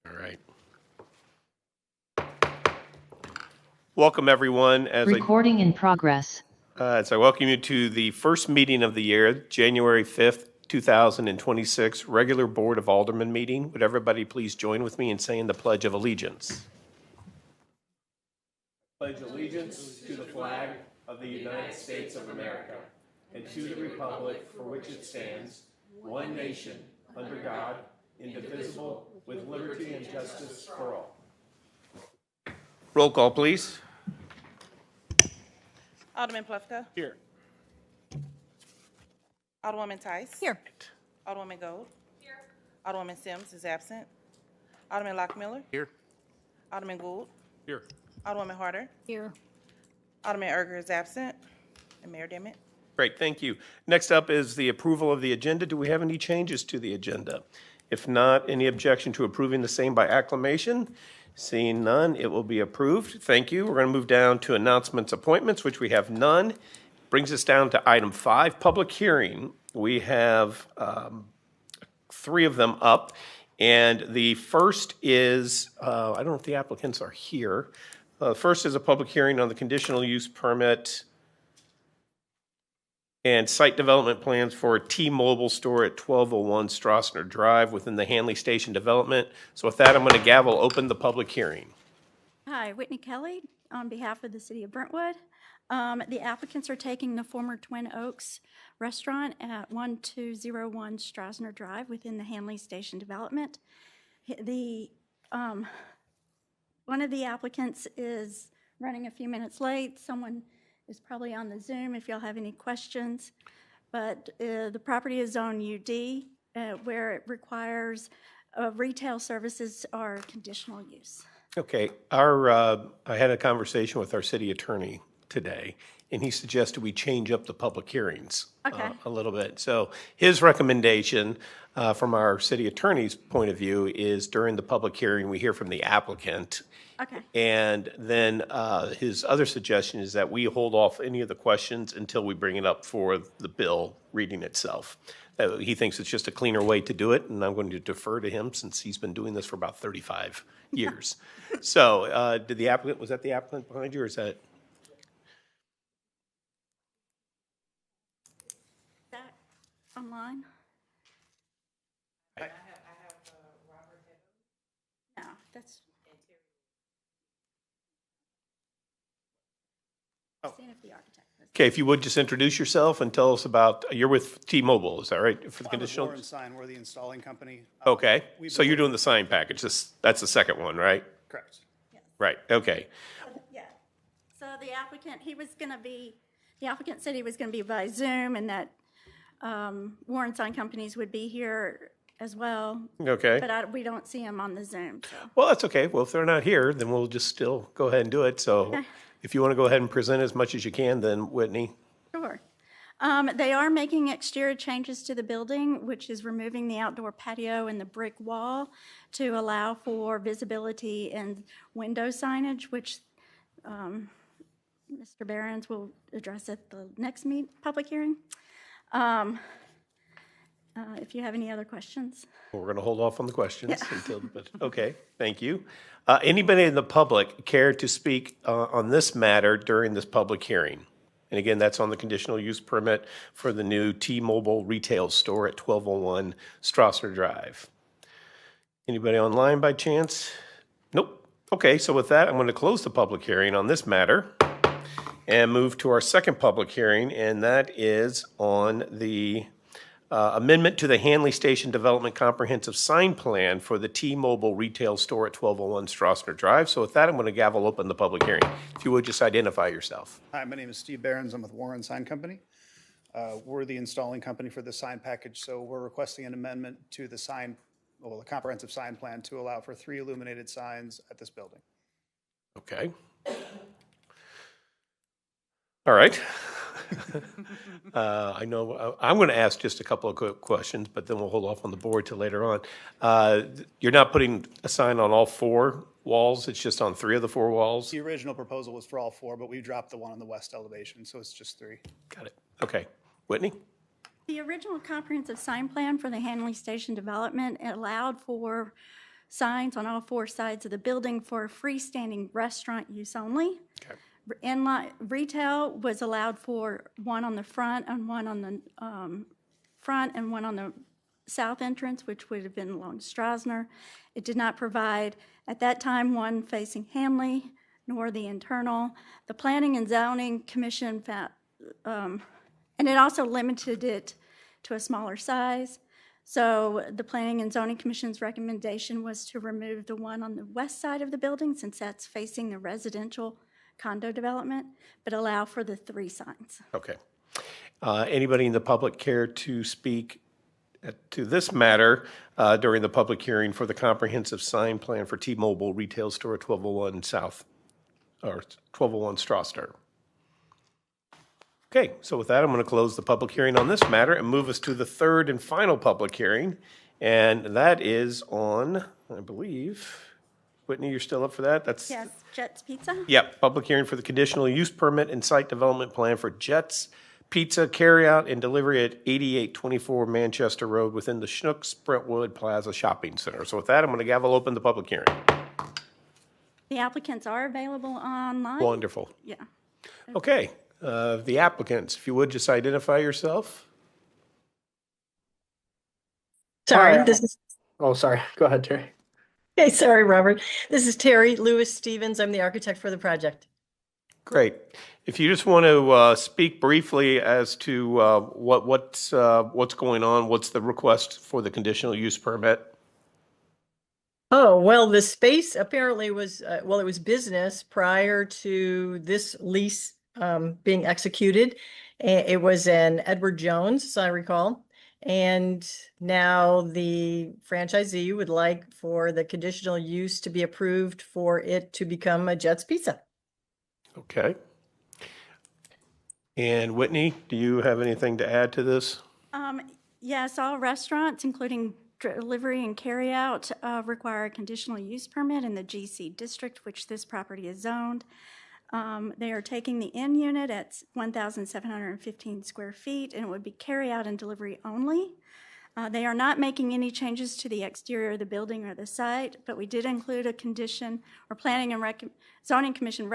All right. Welcome, everyone. Recording in progress. As I welcome you to the first meeting of the year, January 5th, 2026, regular Board of Aldermen meeting. Would everybody please join with me in saying the Pledge of Allegiance? Pledge allegiance to the flag of the United States of America and to the republic for which it stands, one nation, under God, indivisible, with liberty and justice for all. Roll call, please. Alderman Plufka. Here. Alderwoman Tice. Here. Alderwoman Gold. Here. Alderwoman Sims is absent. Alderman Lockmiller. Here. Alderman Gould. Here. Alderwoman Harder. Here. Alderman Erger is absent. And Mayor Dimmitt. Great, thank you. Next up is the approval of the agenda. Do we have any changes to the agenda? If not, any objection to approving the same by acclamation? Seeing none, it will be approved. Thank you. We're going to move down to announcements, appointments, which we have none. Brings us down to item 5, public hearing. We have 3 of them up. And the first is, I don't know if the applicants are here. First is a public hearing on the conditional use permit and site development plans for a T-Mobile store at 1201 Strassner Drive within the Hanley Station development. So with that, I'm going to gavel open the public hearing. Hi, Whitney Kelly on behalf of the city of Brentwood. The applicants are taking the former Twin Oaks restaurant at 1201 Strassner Drive within the Hanley Station development. One of the applicants is running a few minutes late. Someone is probably on the Zoom if y'all have any questions. But the property is zone UD, where it requires retail services or conditional use. Okay, I had a conversation with our city attorney today, and he suggested we change up the public hearings a little bit. So his recommendation from our city attorney's point of view is during the public hearing, we hear from the applicant. Okay. And then his other suggestion is that we hold off any of the questions until we bring it up for the bill reading itself. He thinks it's just a cleaner way to do it, and I'm going to defer to him since he's been doing this for about 35 years. So did the applicant, was that the applicant behind you, or is that? That online? I have Robert. No, that's. Seeing if the architect was. Okay, if you would just introduce yourself and tell us about, you're with T-Mobile, is that right? For the conditional? Warren Sign, we're the installing company. Okay, so you're doing the sign package. That's the second one, right? Correct. Right, okay. Yeah. So the applicant, the applicant said he was going to be by Zoom and that Warren Sign Companies would be here as well. Okay. But we don't see him on the Zoom, so. Well, that's okay. Well, if they're not here, then we'll just still go ahead and do it. So Okay. if you want to go ahead and present as much as you can, then Whitney. Sure. They are making exterior changes to the building, which is removing the outdoor patio and the brick wall to allow for visibility and window signage, which Mr. Behrens will address at the next public hearing. If you have any other questions. We're going to hold off on the questions until, but okay, thank you. Anybody in the public care to speak on this matter during this public hearing? And again, that's on the conditional use permit for the new T-Mobile retail store at 1201 Strassner Drive. Anybody online by chance? Nope. Okay, so with that, I'm going to close the public hearing on this matter and move to our second public hearing, and that is on the amendment to the Hanley Station Development Comprehensive Sign Plan for the T-Mobile retail store at 1201 Strassner Drive. So with that, I'm going to gavel open the public hearing. If you would just identify yourself. Hi, my name is Steve Behrens. I'm with Warren Sign Company. We're the installing company for the sign package, so we're requesting an amendment to the the comprehensive sign plan to allow for 3 illuminated signs at this building. Okay. All right. I know I'm going to ask just a couple of quick questions, but then we'll hold off on the board till later on. You're not putting a sign on all 4 walls? It's just on 3 of the 4 walls? The original proposal was for all 4, but we dropped the one on the west elevation, so it's just 3. Got it. Okay. Whitney? The original comprehensive sign plan for the Hanley Station development allowed for signs on all 4 sides of the building for freestanding restaurant use only. Okay. Inline retail was allowed for 1 on the front and 1 on the front and 1 on the south entrance, which would have been along Strasner. It did not provide, at that time, 1 facing Hanley, nor the internal. The Planning and Zoning Commission found, and it also limited it to a smaller size. So the Planning and Zoning Commission's recommendation was to remove the 1 on the west side of the building, since that's facing the residential condo development, but allow for the 3 signs. Okay. Anybody in the public care to speak to this matter during the public hearing for the comprehensive sign plan for T-Mobile retail store at 1201 South, or 1201 Strasner? Okay, so with that, I'm going to close the public hearing on this matter and move us to the 3rd and final public hearing. And that is on, I believe, Whitney, you're still up for that? That's Yes, Jets Pizza? Yep, public hearing for the conditional use permit and site development plan for Jets Pizza carryout and delivery at 8824 Manchester Road within the Schnucks Brentwood Plaza Shopping Center. So with that, I'm going to gavel open the public hearing. The applicants are available online. Wonderful. Yeah. Okay, the applicants, if you would just identify yourself. Sorry, Hi. this is, Oh, sorry. Go ahead, Terry. hey, sorry, Robert. This is Terry Lewis Stevens. I'm the architect for the project. Great. If you just want to speak briefly as to what's going on, what's the request for the conditional use permit? Oh, well, the space apparently was, it was business prior to this lease being executed. It was an Edward Jones, as I recall. And now the franchisee would like for the conditional use to be approved for it to become a Jets Pizza. Okay. And Whitney, do you have anything to add to this? Yes, all restaurants, including delivery and carryout, require a conditional use permit in the GC district, which this property is zoned. They are taking the in unit at 1,715 square feet, and it would be carryout and delivery only. They are not making any changes to the exterior of the building or the site, but we did include a condition, or Planning and Zoning Commission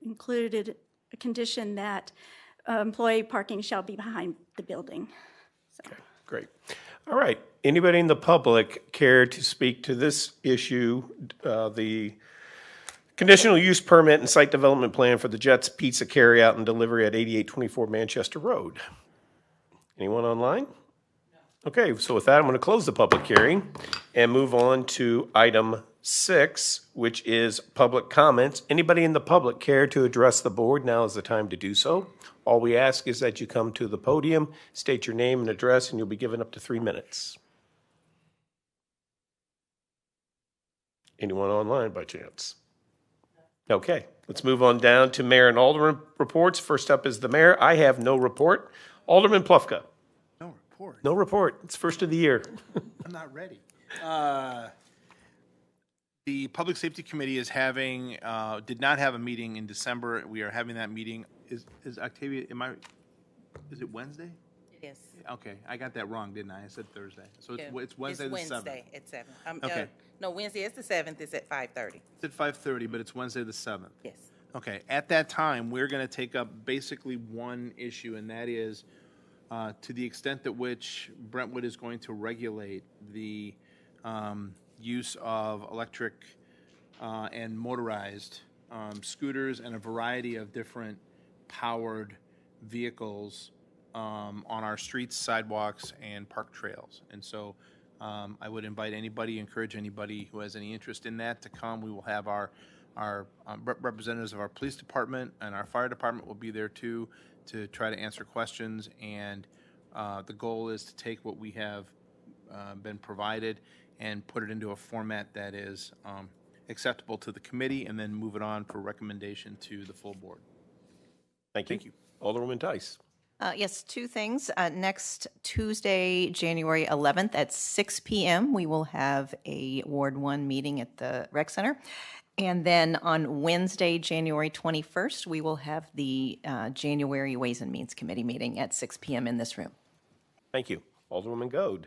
included a condition that employee parking shall be behind the building. Okay, great. All right. Anybody in the public care to speak to this issue, the conditional use permit and site development plan for the Jets Pizza carryout and delivery at 8824 Manchester Road? Anyone online? Okay, so with that, I'm going to close the public hearing and move on to item 6, which is public comments. Anybody in the public care to address the board? Now is the time to do so. All we ask is that you come to the podium, state your name and address, and you'll be given up to 3 minutes. Anyone online by chance? Okay, let's move on down to mayor and alderman reports. First up is the mayor. I have no report. Alderman Plufka. No report. No report. It's first of the year. I'm not ready. The Public Safety Committee is having, did not have a meeting in December. We are having that meeting. Is Octavia, is it Wednesday? Yes. Okay, I got that wrong, didn't I? I said Thursday. So Yeah. it's Wednesday the 7th. Wednesday at 7. Okay. No, Wednesday is the 7th, it's at 5:30. It's at 5:30, but it's Wednesday the 7th. Yes. Okay, at that time, we're going to take up basically one issue, and that is to the extent that which Brentwood is going to regulate the use of electric and motorized scooters and a variety of different powered vehicles on our streets, sidewalks, and park trails. And so I would invite anybody, encourage anybody who has any interest in that to come. We will have our representatives of our police department and our fire department will be there too to try to answer questions. And the goal is to take what we have been provided and put it into a format that is acceptable to the committee and then move it on for recommendation to the full board. Thank you. Thank you. Alderwoman Tice. Yes, 2 things. Next Tuesday, January 11th at 6 p.m., we will have a Ward 1 meeting at the Rec Center. And then on Wednesday, January 21st, we will have the January Ways and Means Committee meeting at 6 p.m. in this room. Thank you. Alderwoman Goad.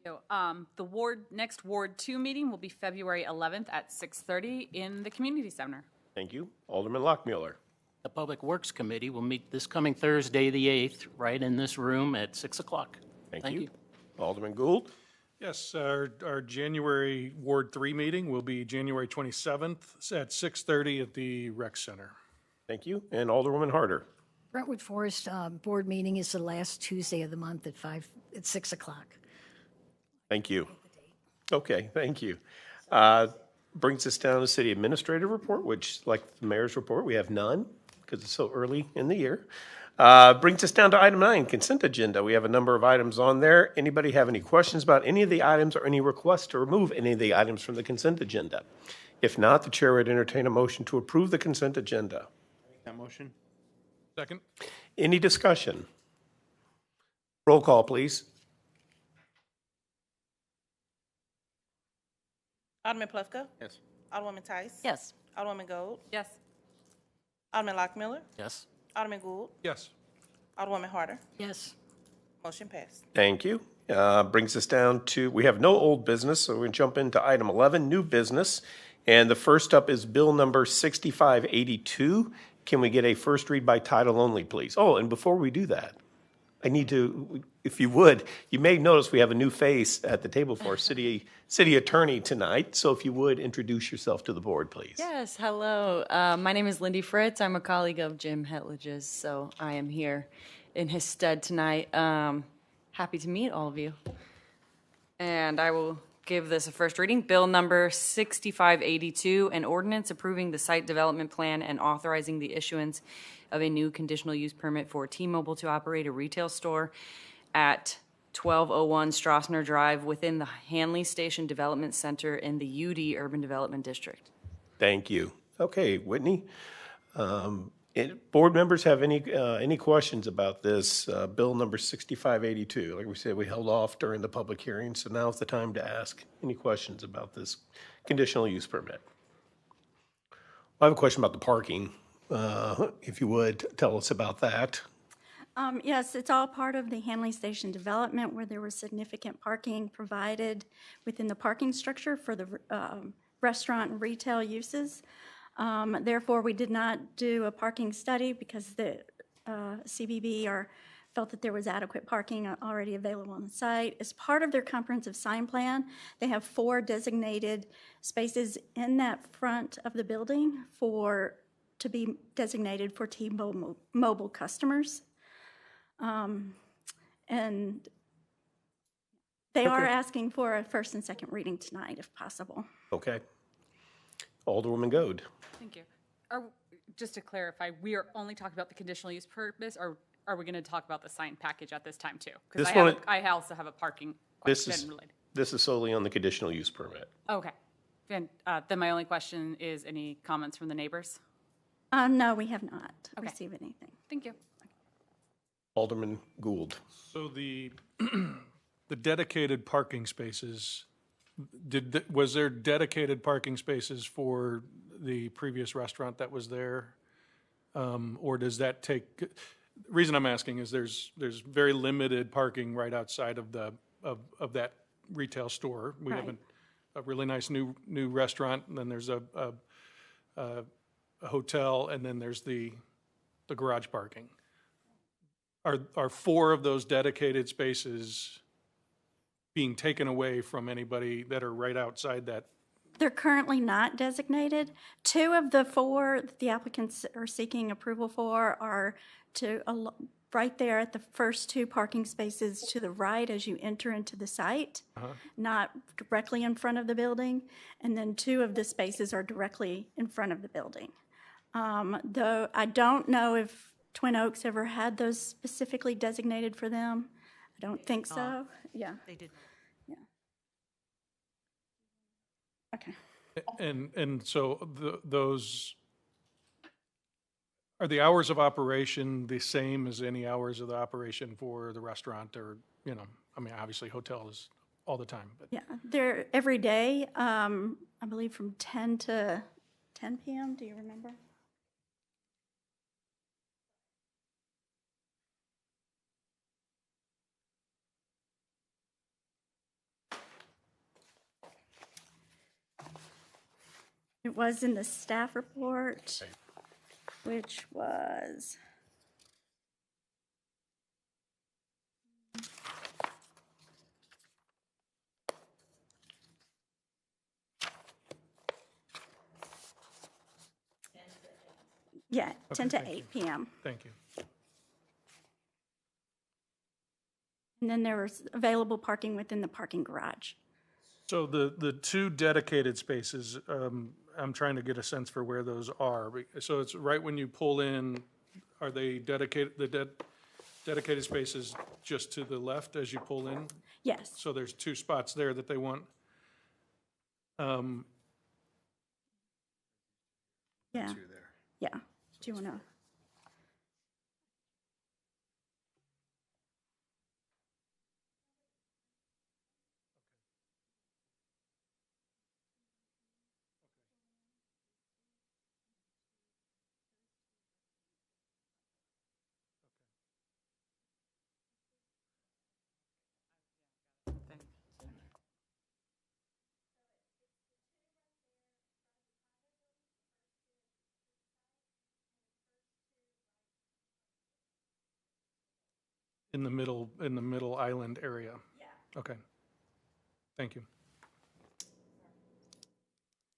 The next Ward 2 meeting will be February 11th at 6:30 in the community center. Thank you. Alderman Lockmuller. The Public Works Committee will meet this coming Thursday, the 8th, right in this room at 6 o'clock. Thank you. Alderman Gould. Yes, our January Ward 3 meeting will be January 27th at 6:30 at the Rec Center. Thank you. And Alderwoman Harder. Brentwood Forest board meeting is the last Tuesday of the month at 6 o'clock. Thank you. Okay, thank you. Brings us down to City Administrator report, which, like the Mayor's report, we have none because it's so early in the year. Brings us down to item 9, consent agenda. We have a number of items on there. Anybody have any questions about any of the items or any requests to remove any of the items from the consent agenda? If not, the chair would entertain a motion to approve the consent agenda. That motion? Second? Any discussion? Roll call, please. Alderman Plufko? Yes. Alderwoman Tice? Yes. Alderwoman Gold? Yes. Alderman Lockmiller? Yes. Alderman Gould? Yes. Alderwoman Harder? Yes. Motion passed. Thank you. Brings us down to, we have no old business, so we're going to jump into item 11, new business. And the first up is bill number 6582. Can we get a first read by title only, please? Oh, and before we do that, I need to, if you would, you may notice we have a new face at the table for our city attorney tonight. So if you would, introduce yourself to the board, please. Yes, hello. My name is Lindy Fritz. I'm a colleague of Jim Hetledge's, so I am here in his stead tonight. Happy to meet all of you. And I will give this a first reading. Bill number 6582, an ordinance approving the site development plan and authorizing the issuance of a new conditional use permit for T-Mobile to operate a retail store at 1201 Strassner Drive within the Hanley Station Development Center in the UD Urban Development District. Thank you. Okay, Whitney. Board members have any questions about this bill number 6582? Like we said, we held off during the public hearing, so now's the time to ask any questions about this conditional use permit. I have a question about the parking. If you would, tell us about that. Yes, it's all part of the Hanley Station development where there was significant parking provided within the parking structure for the restaurant and retail uses. Therefore, we did not do a parking study because the CBB felt that there was adequate parking already available on the site. As part of their comprehensive sign plan, they have 4 designated spaces in that front of the building to be designated for T-Mobile customers. And they are asking for a first and second reading tonight, if possible. Okay. Alderwoman Goode. Thank you. Just to clarify, we are only talking about the conditional use purpose, or are we going to talk about the sign package at this time too? Because I also have a parking question related. This is solely on the conditional use permit. Okay. Then my only question is any comments from the neighbors? No, we have not received anything. Thank you. Alderman Gould. So the dedicated parking spaces, was there dedicated parking spaces for the previous restaurant that was there? Or does that take, the reason I'm asking is there's very limited parking right outside of that retail store. We have a really nice new restaurant, and then there's a hotel, and then there's the garage parking. Are 4 of those dedicated spaces being taken away from anybody that are right outside that? They're currently not designated. 2 of the 4 that the applicants are seeking approval for are right there at the first 2 parking spaces to the right as you enter into the site, not directly in front of the building. And then 2 of the spaces are directly in front of the building. Though I don't know if Twin Oaks ever had those specifically designated for them. I don't think so. Yeah. They did. Yeah. Okay. And so those, are the hours of operation the same as any hours of the operation for the restaurant or, obviously hotel is all the time. But. Yeah, they're every day, I believe from 10 to 10 p.m. Do you remember? It was in the staff report, which was... Yeah, 10 to 8 p.m. Thank you. And then there was available parking within the parking garage. So the two dedicated spaces, I'm trying to get a sense for where those are. So it's right when you pull in, are they dedicated, dedicated spaces just to the left as you pull in? Yes. So there's two spots there that they want? Yeah. Two there. Yeah. Do you want to? In the middle island area? Yeah. Okay. Thank you.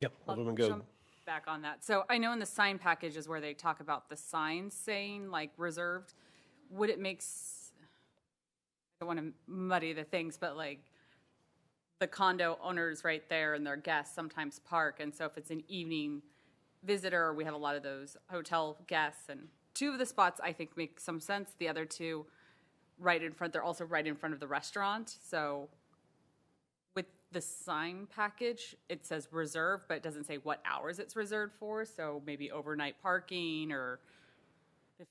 Yep, I'll Alderman Go. jump back on that. So I know in the sign package is where they talk about the signs saying like reserved. Would it make, I don't want to muddy the things, but like the condo owners right there and their guests sometimes park. And so if it's an evening visitor, we have a lot of those hotel guests. And two of the spots I think make some sense. The other two right in front, they're also right in front of the restaurant. So with the sign package, it says reserved, but it doesn't say what hours it's reserved for. So maybe overnight parking or if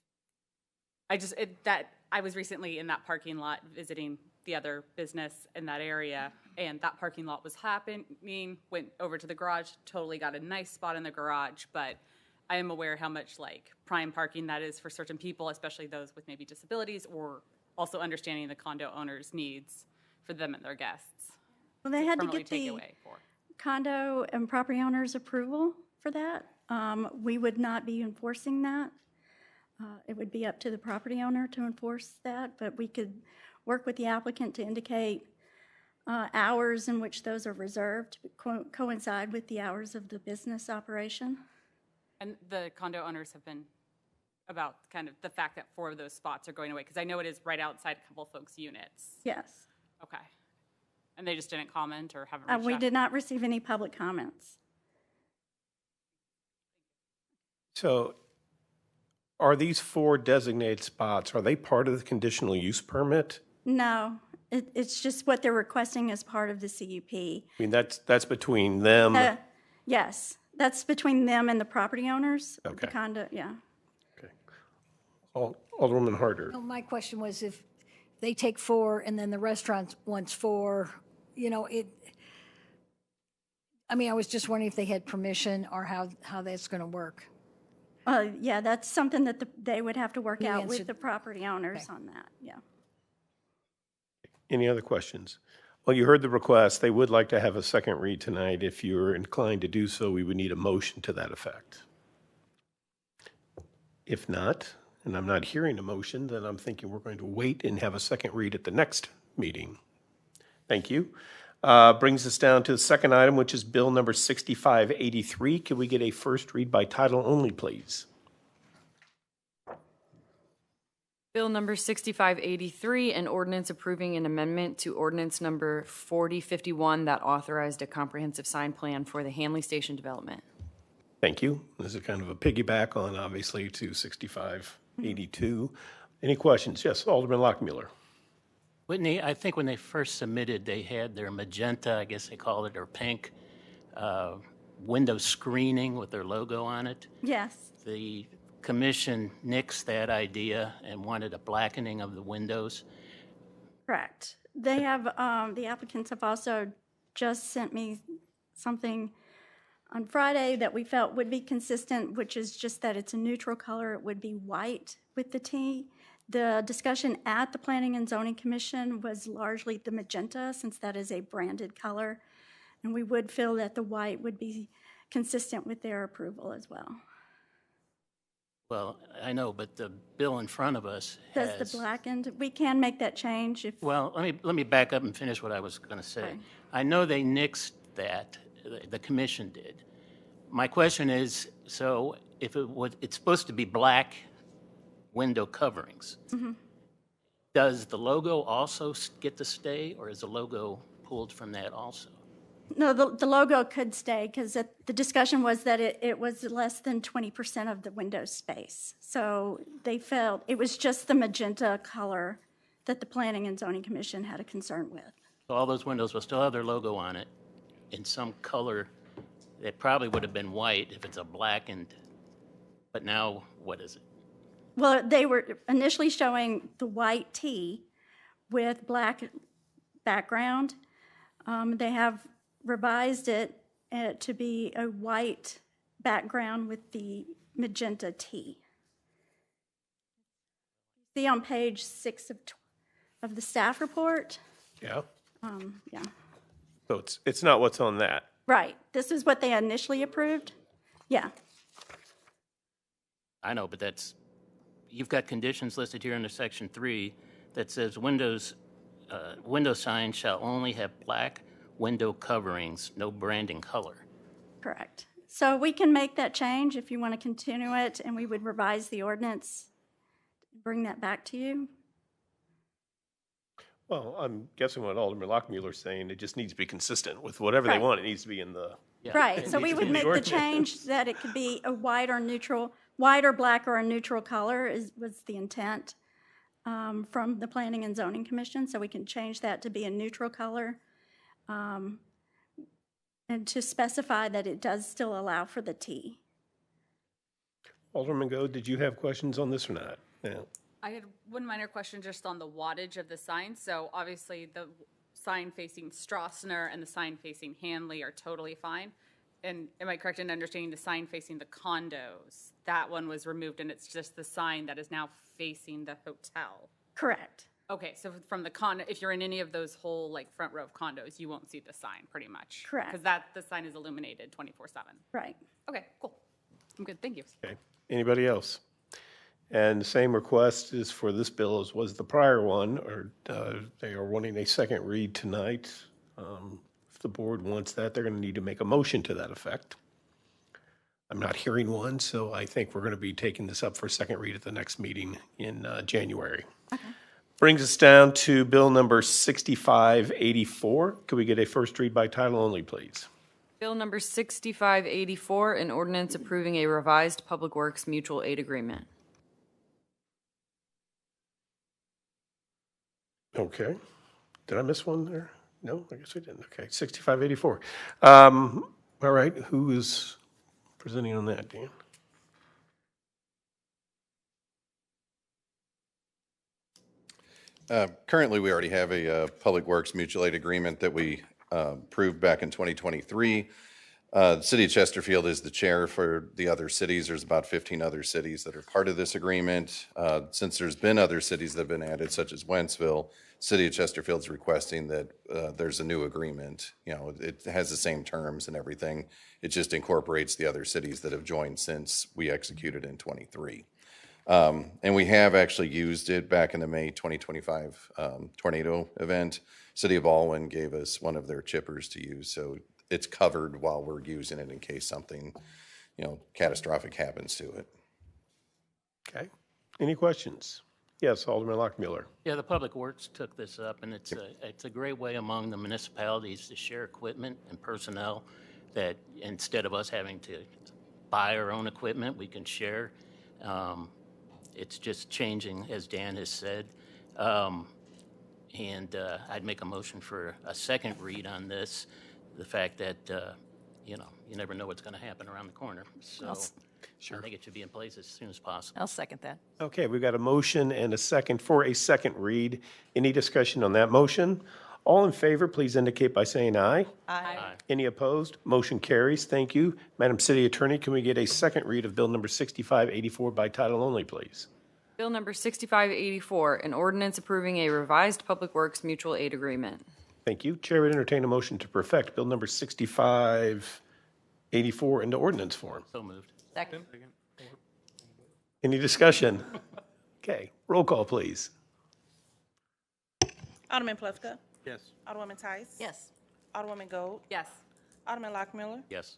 I was recently in that parking lot visiting the other business in that area, and that parking lot was happening, went over to the garage, totally got a nice spot in the garage, but I am aware how much like prime parking that is for certain people, especially those with maybe disabilities, or also understanding the condo owners' needs for them and their guests. Well, they had to Permanently get take the away for. condo and property owners' approval for that. We would not be enforcing that. It would be up to the property owner to enforce that, but we could work with the applicant to indicate hours in which those are reserved, coincide with the hours of the business operation. And the condo owners have been about kind of the fact that 4 of those spots are going away, because I know it is right outside a couple folks' units. Yes. Okay. And they just didn't comment or haven't reached We out? did not receive any public comments. So are these 4 designated spots, are they part of the conditional use permit? No, it's just what they're requesting as part of the CUP. I mean, that's between them. Yes, that's between them and the property owners. Okay. The condo, yeah. Okay. Alderwoman Harder. No, my question was if they take 4 and then the restaurant wants 4, I was just wondering if they had permission or how that's going to work. Yeah, that's something that they would have to work You out answered- with the property owners Okay. on that, yeah. Any other questions? Well, you heard the request. They would like to have a second read tonight. If you're inclined to do so, we would need a motion to that effect. If not, and I'm not hearing a motion, then I'm thinking we're going to wait and have a second read at the next meeting. Thank you. Brings us down to the second item, which is Bill number 6583. Can we get a first read by title only, please? Bill number 6583, an ordinance approving an amendment to ordinance number 4051 that authorized a comprehensive sign plan for the Hanley Station development. Thank you. This is kind of a piggyback on, obviously, to 6582. Any questions? Yes, Alderman Lockmuller. Whitney, I think when they first submitted, they had their magenta, I guess they called it, or pink, window screening with their logo on it. Yes, The commission nixed that idea and wanted a blackening of the windows. correct. They have, the applicants have also just sent me something on Friday that we felt would be consistent, which is just that it's a neutral color. It would be white with the T. The discussion at the Planning and Zoning Commission was largely the magenta, since that is a branded color. And we would feel that the white would be consistent with their approval as well. Well, I know, but the bill in front of us Does has. the blackened, we can make that change if, Well, let me back up and finish what I was going to say. Okay. I know they nixed that, the commission did. My question is, so if it's supposed to be black window coverings, does the logo also get to stay, or is the logo pulled from that also? no, the logo could stay because the discussion was that it was less than 20% of the window space. So they felt it was just the magenta color that the Planning and Zoning Commission had a concern with. So all those windows will still have their logo on it in some color. It probably would have been white if it's a blackened, but now what is it? Well, they were initially showing the white tee with black background. They have revised it to be a white background with the magenta tee. See on page 6 of the staff report? Yeah. Yeah. So it's not what's on that. Right. This is what they initially approved? Yeah. I know, but you've got conditions listed here under section 3 that says window signs shall only have black window coverings, no branding color. Correct. So we can make that change if you want to continue it, and we would revise the ordinance, bring that back to you. Well, I'm guessing what Alderman Lockmueller's saying, it just needs to be consistent with whatever they Right. want. It needs to be in the. Yeah. Right, so we would make the change that it could be a white or neutral, white or black or a neutral color was the intent from the Planning and Zoning Commission, so we can change that to be a neutral color. And to specify that it does still allow for the T. Alderman Go, did you have questions on this or not? Yeah. I had one minor question just on the wattage of the sign. So obviously the sign facing Stroessner and the sign facing Hanley are totally fine. And am I correct in understanding the sign facing the condos? That one was removed and it's just the sign that is now facing the hotel. Correct. Okay, so from the condo, if you're in any of those whole like front row of condos, you won't see the sign pretty much. Correct. Because the sign is illuminated 24/7. Right. Okay, cool. I'm good, thank you. Okay. Anybody else? And the same request is for this bill as was the prior one, or they are wanting a second read tonight. If the board wants that, they're going to need to make a motion to that effect. I'm not hearing one, so I think we're going to be taking this up for a second read at the next meeting in January. Okay. Brings us down to bill number 6584. Could we get a first read by title only, please? Bill number 6584, an ordinance approving a revised Public Works mutual aid agreement. Okay. Did I miss one there? No, I guess I didn't. Okay, 6584. All right, who is presenting on that, Dan? Currently, we already have a Public Works mutual aid agreement that we approved back in 2023. The City of Chesterfield is the chair for the other cities. There's about 15 other cities that are part of this agreement. Since there's been other cities that have been added, such as Wentzville, City of Chesterfield's requesting that there's a new agreement. You know, it has the same terms and everything. It just incorporates the other cities that have joined since we executed in 23. And we have actually used it back in the May 2025 tornado event. City of Alwyn gave us one of their chippers to use, so it's covered while we're using it in case something, you know, catastrophic happens to it. Okay. Any questions? Yes, Alderman Lockmueller. Yeah, the Public Works took this up, and it's a great way among the municipalities to share equipment and personnel that instead of us having to buy our own equipment, we can share. It's just changing, as Dan has said. And I'd make a motion for a second read on this. The fact that, you know, you never know what's going to happen around the corner. So sure. I think it should be in place as soon as possible. I'll second that. Okay, we've got a motion and a second for a second read. Any discussion on that motion? All in favor, please indicate by saying aye. Aye. Any opposed? Motion carries. Thank you. Madam City Attorney, can we get a second read of bill number 6584 by title only, please? Bill number 6584, an ordinance approving a revised Public Works mutual aid agreement. Thank you. Chair would entertain a motion to perfect bill number 6584. 84 into ordinance form? So moved. Second. Any discussion? Okay, roll call, please. Alderman Plufka. Yes. Alderwoman Tice. Yes. Alderwoman Gold. Yes. Alderman Lockmiller. Yes.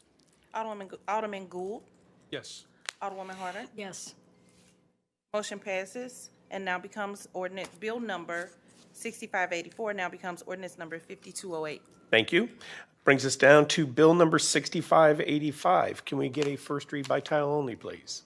Alderman Gould. Yes. Alderwoman Harder. Yes. Motion passes and now becomes ordinance, bill number 6584 now becomes ordinance number 5208. Thank you. Brings us down to bill number 6585. Can we get a first read by title only, please?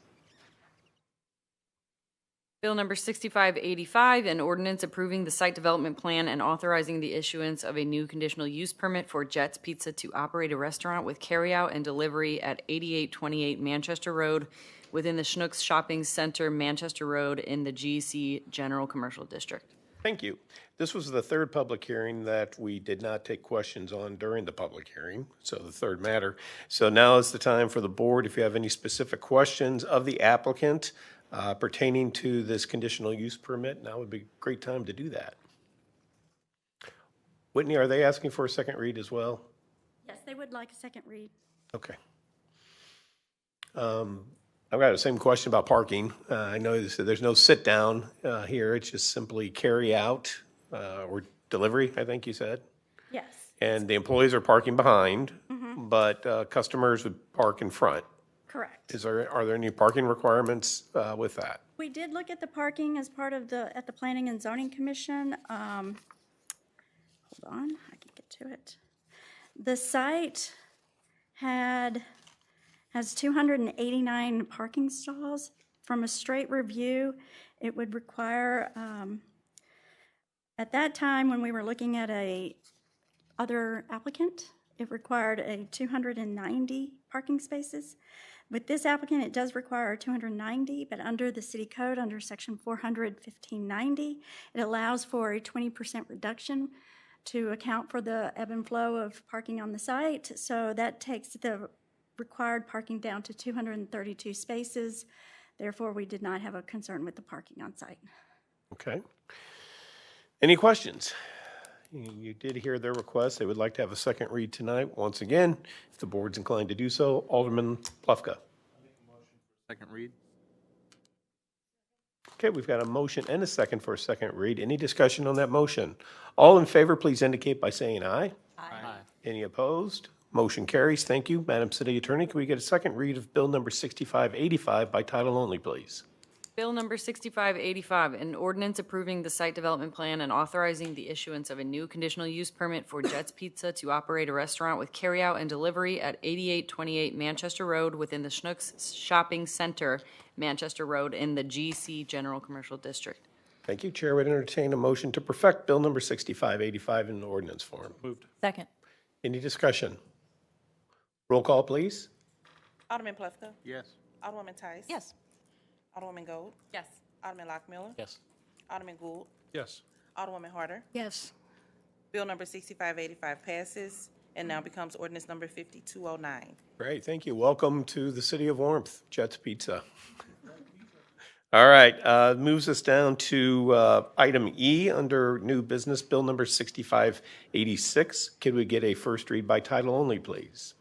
Bill number 6585, an ordinance approving the site development plan and authorizing the issuance of a new conditional use permit for Jets Pizza to operate a restaurant with carryout and delivery at 8828 Manchester Road within the Schnucks Shopping Center, Manchester Road in the GC General Commercial District. Thank you. This was the third public hearing that we did not take questions on during the public hearing, so the third matter. So now is the time for the board, if you have any specific questions of the applicant pertaining to this conditional use permit, now would be a great time to do that. Whitney, are they asking for a second read as well? Yes, they would like a second read. Okay. I've got the same question about parking. I know there's no sit down here. It's just simply carry out or delivery, I think you said. Yes. And the employees are parking behind, but customers would park in front. Correct. Are there any parking requirements with that? We did look at the parking as part of at the Planning and Zoning Commission. Hold on, I can get to it. The site has 289 parking stalls. From a straight review, it would require, at that time when we were looking at other applicant, it required a 290 parking spaces. With this applicant, it does require 290, but under the city code, under section 400-1590, it allows for a 20% reduction to account for the ebb and flow of parking on the site. So that takes the required parking down to 232 spaces. Therefore, we did not have a concern with the parking on site. Okay. Any questions? You did hear their request. They would like to have a second read tonight. Once again, if the board's inclined to do so, Alderman Plufka. Second read. Okay, we've got a motion and a second for a second read. Any discussion on that motion? All in favor, please indicate by saying aye. Aye. Any opposed? Motion carries. Thank you. Madam City Attorney, can we get a second read of bill number 6585 by title only, please? Bill number 6585, an ordinance approving the site development plan and authorizing the issuance of a new conditional use permit for Jets Pizza to operate a restaurant with carryout and delivery at 8828 Manchester Road within the Schnucks Shopping Center, Manchester Road in the GC General Commercial District. Thank you. Chair would entertain a motion to perfect bill number 6585 in ordinance form. Moved. Second. Any discussion? Roll call, please. Alderman Plufka. Yes. Alderwoman Tice. Yes. Alderwoman Gold. Yes. Alderman Lockmiller. Yes. Alderman Gould. Yes. Alderwoman Harder. Yes. Bill number 6585 passes and now becomes ordinance number 5209. Great, thank you. Welcome to the city of warmth, Jets Pizza. All right, moves us down to item E under new business, bill number 6586. Could we get a first read by title only, please?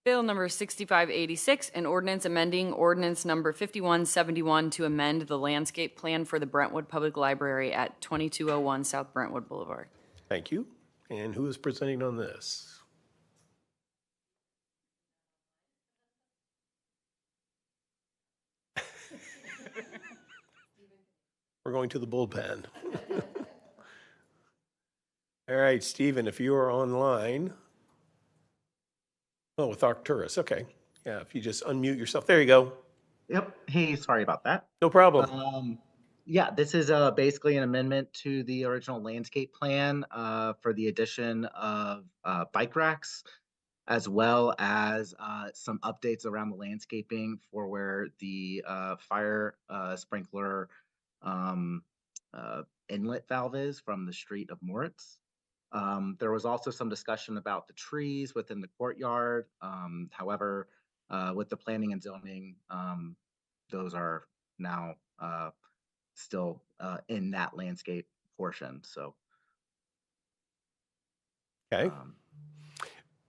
Bill number 6586, an ordinance amending ordinance number 5171 to amend the landscape plan for the Brentwood Public Library at 2201 South Brentwood Boulevard. Thank you. And who is presenting on this? We're going to the bullpen. All right, Stephen, if you are online. Oh, with Arcturus, okay. Yeah, if you just unmute yourself. There you go. Yep. Hey, sorry about that. No problem. Yeah, this is basically an amendment to the original landscape plan for the addition of bike racks, as well as some updates around the landscaping for where the fire sprinkler inlet valve is from the street of Moritz. There was also some discussion about the trees within the courtyard. However, with the planning and zoning, those are now still in that landscape portion. So, Okay.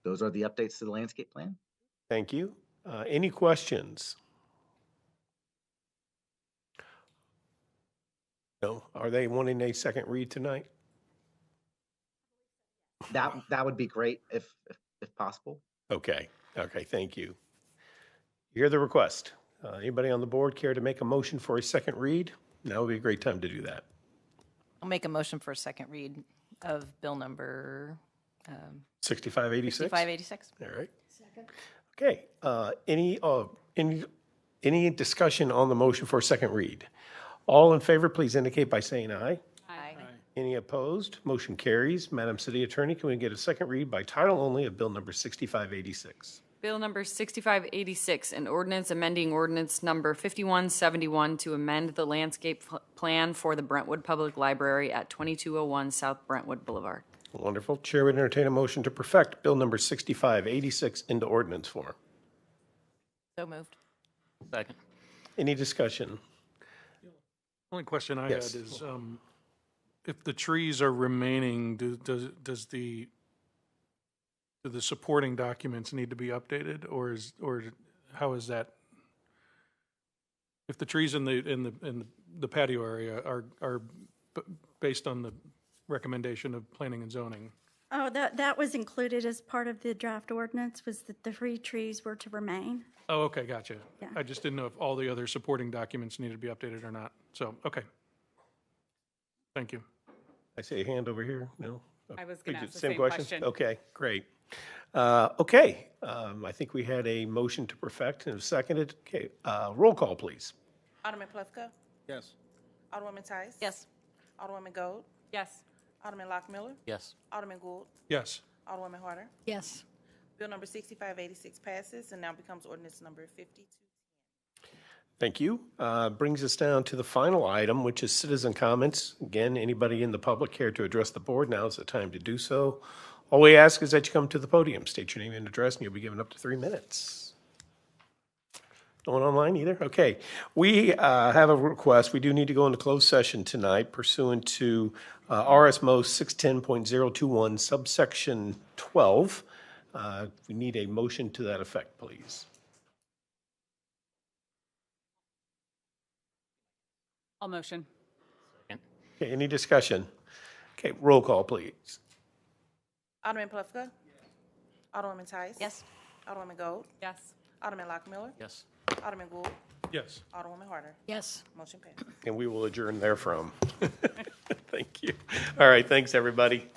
those are the updates to the landscape plan. Thank you. Any questions? No? Are they wanting a second read tonight? That would be great if possible. Okay, okay, thank you. You hear the request. Anybody on the board care to make a motion for a second read? Now would be a great time to do that. I'll make a motion for a second read of bill number 6586? 6586. All right. Second. Okay, any discussion on the motion for a second read? All in favor, please indicate by saying aye. Aye. Any opposed? Motion carries. Madam City Attorney, can we get a second read by title only of bill number 6586? Bill number 6586, an ordinance amending ordinance number 5171 to amend the landscape plan for the Brentwood Public Library at 2201 South Brentwood Boulevard. Wonderful. Chair would entertain a motion to perfect bill number 6586 into ordinance form. So moved. Second. Any discussion? Only question I had Yes. is, if the trees are remaining, do the supporting documents need to be updated, or how is that? If the trees in the patio area are based on the recommendation of planning and zoning? Oh, that was included as part of the draft ordinance, was that the 3 trees were to remain. Oh, okay, gotcha. Yeah. I just didn't know if all the other supporting documents needed to be updated or not. So, okay. Thank you. I see a hand over here. No? I was gonna Did you- ask the same question. Okay, great. Okay, I think we had a motion to perfect and seconded. Okay, roll call, please. Alderman Plufka? Yes. Alderwoman Tice? Yes. Alderwoman Gold? Yes. Alderman Lockmiller? Yes. Alderman Gould? Yes. Alderwoman Harder? Yes. Bill number 6586 passes and now becomes ordinance number 52. Thank you. Brings us down to the final item, which is citizen comments. Again, anybody in the public care to address the board, now is the time to do so. All we ask is that you come to the podium, state your name and address, and you'll be given up to 3 minutes. No one online either? Okay. We have a request. We do need to go into closed session tonight pursuant to RSMO 610.021 subsection 12. We need a motion to that effect, please. I'll motion. Okay, any discussion? Okay, roll call, please. Alderman Plufka? Alderwoman Tice? Yes. Alderwoman Gold? Yes. Alderman Lockmiller? Yes. Alderman Gould? Yes. Alderwoman Harder? Yes. Motion passed. And we will adjourn therefrom. Thank you. All right, thanks, everybody.